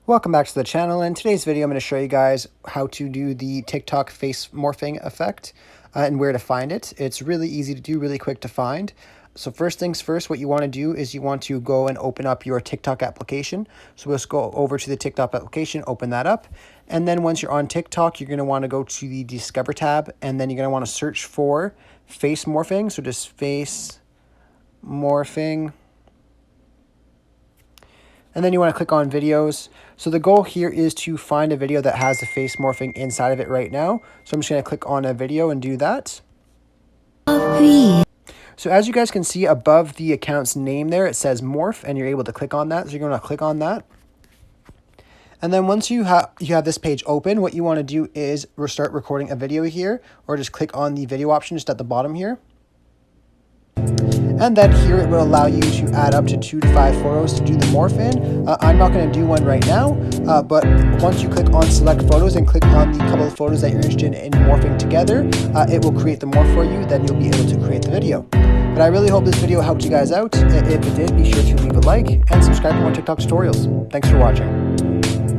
Welcome back to the channel. In today's video, I'm going to show you guys how to do the TikTok face morphing effect and where to find it. It's really easy to do, really quick to find. So first things first, what you want to do is you want to go and open up your TikTok application. So let's go over to the TikTok application, open that up. And then once you're on TikTok, you're going to want to go to the Discover tab, and then you're going to want to search for face morphing. So just face morphing. And then you want to click on videos. So the goal here is to find a video that has the face morphing inside of it right now. So I'm just going to click on a video and do that. So as you guys can see above the account's name there, it says Morph, and you're able to click on that. So you're going to click on that. And then once you have this page open, what you want to do is start recording a video here, or just click on the video option just at the bottom here. And then here it will allow you to add up to 2 to 5 photos to do the morph in. I'm not going to do one right now, but once you click on select photos and click on the couple of photos that you're interested in morphing together, it will create the morph for you. Then you'll be able to create the video. But I really hope this video helped you guys out. If it did, be sure to leave a like and subscribe for more TikTok tutorials. Thanks for watching.